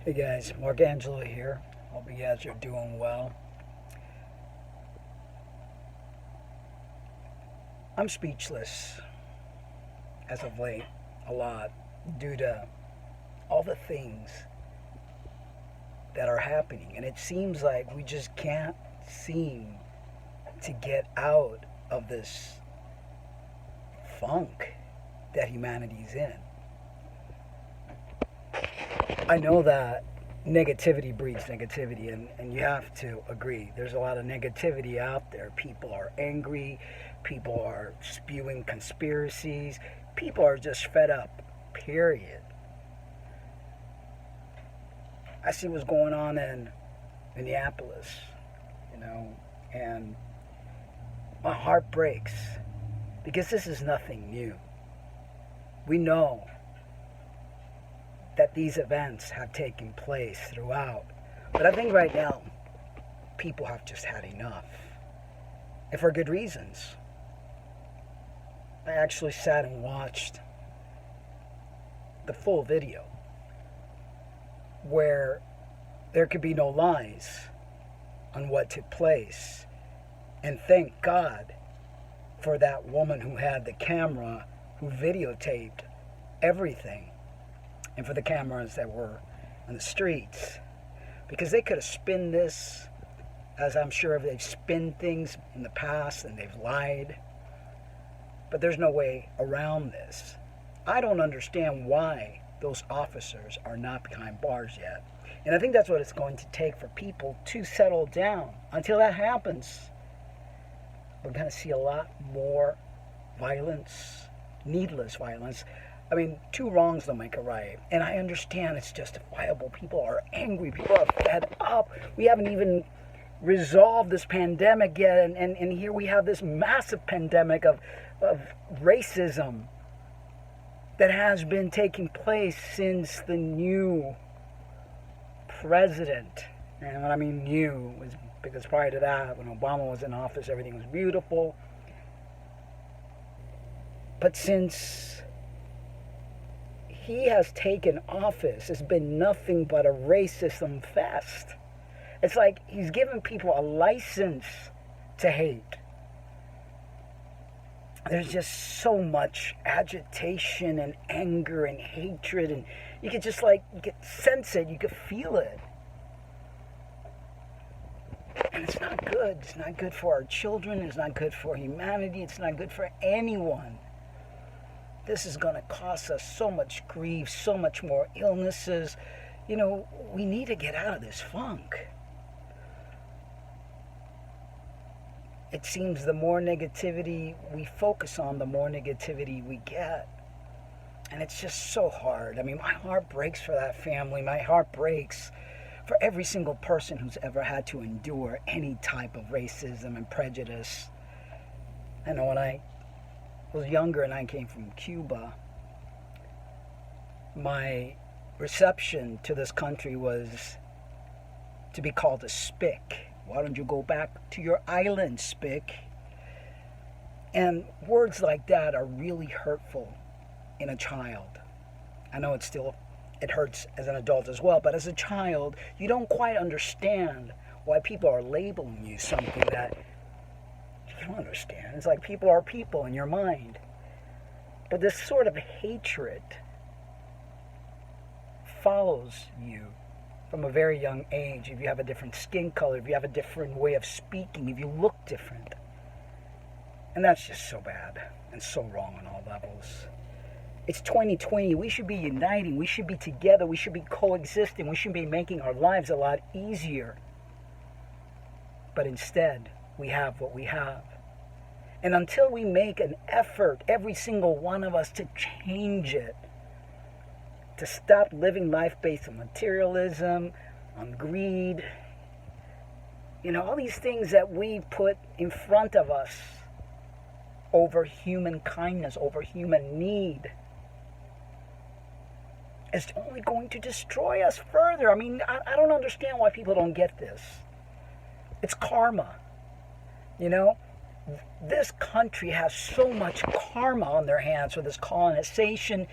Hey guys, Mark Angelo here. Hope you guys are doing well. I'm speechless as of late, a lot, due to all the things that are happening. And it seems like we just can't seem to get out of this funk that humanity's in. I know that negativity breeds negativity, and you have to agree. There's a lot of negativity out there. People are angry, people are spewing conspiracies, people are just fed up, period. I see what's going on in Minneapolis, and my heart breaks because this is nothing new. We know that these events have taken place throughout. But I think right now, people have just had enough. And for good reasons. I actually sat and watched the full video where there could be no lies on what took place. And thank God for that woman who had the camera, who videotaped everything, and for the cameras that were on the streets, because they could have spun this, as I'm sure they've spun things in the past and they've lied. But there's no way around this. I don't understand why those officers are not behind bars yet. And I think that's what it's going to take for people to settle down. Until that happens, we're going to see a lot more violence, needless violence. I mean, two wrongs don't make a right. And I understand it's justifiable. People are angry. People are fed up. We haven't even resolved this pandemic yet. And here we have this massive pandemic of racism that has been taking place since the new president. And when I mean new, was because prior to that, when Obama was in office, everything was beautiful. But since he has taken office, it's been nothing but a racism fest. It's like he's given people a license to hate. There's just so much agitation and anger and hatred, and you could just you could sense it, you could feel it. And it's not good. It's not good for our children, it's not good for humanity, it's not good for anyone. This is going to cost us so much grief, so much more illnesses. We need to get out of this funk. It seems the more negativity we focus on, the more negativity we get. And it's just so hard. I mean, my heart breaks for that family. My heart breaks for every single person who's ever had to endure any type of racism and prejudice. I know when I was younger and I came from Cuba, my reception to this country was to be called a spick. Why don't you go back to your island, spick? And words like that are really hurtful in a child. I know it hurts as an adult as well, but as a child, you don't quite understand why people are labeling you something that you don't understand. It's like people are people in your mind. But this sort of hatred follows you from a very young age. If you have a different skin color, if you have a different way of speaking, if you look different. And that's just so bad and so wrong on all levels. It's 2020. We should be uniting. We should be together. We should be coexisting. We should be making our lives a lot easier. But instead, we have what we have. And until we make an effort, every single one of us, to change it, to stop living life based on materialism, on greed, all these things that we put in front of us over human kindness, over human need, is only going to destroy us further. I mean, I don't understand why people don't get this. It's karma. This country has so much karma on their hands for this colonization,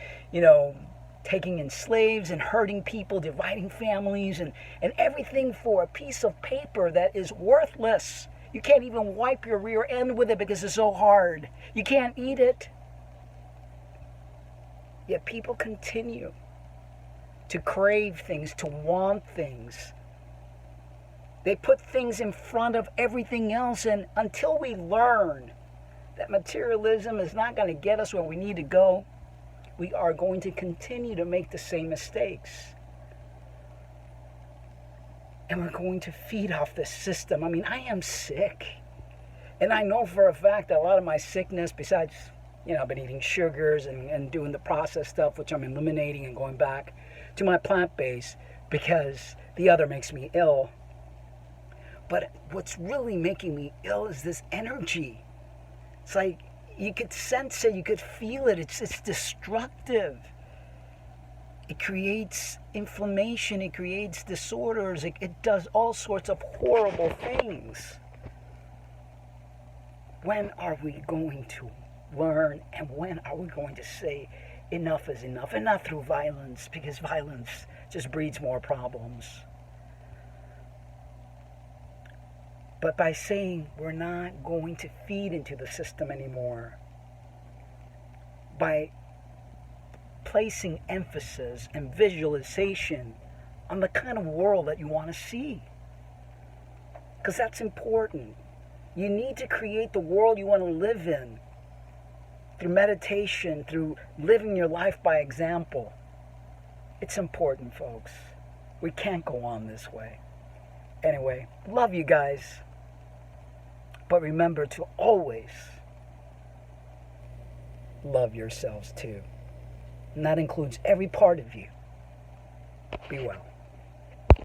taking in slaves and hurting people, dividing families, and everything for a piece of paper that is worthless. You can't even wipe your rear end with it because it's so hard. You can't eat it. Yet people continue to crave things, to want things. They put things in front of everything else, and until we learn that materialism is not going to get us where we need to go, we are going to continue to make the same mistakes. And we're going to feed off this system. I mean, I am sick. And I know for a fact that a lot of my sickness, besides, I've been eating sugars and doing the processed stuff, which I'm eliminating and going back to my plant-based because the other makes me ill. But what's really making me ill is this energy. It's like you could sense it, you could feel it. It's destructive. It creates inflammation, it creates disorders, it does all sorts of horrible things. When are we going to learn, and when are we going to say enough is enough? And not through violence, because violence just breeds more problems. But by saying we're not going to feed into the system anymore, by placing emphasis and visualization on the kind of world that you want to see. Because that's important. You need to create the world you want to live in through meditation, through living your life by example. It's important, folks. We can't go on this way. Anyway, love you guys. But remember to always love yourselves too. And that includes every part of you. Be well.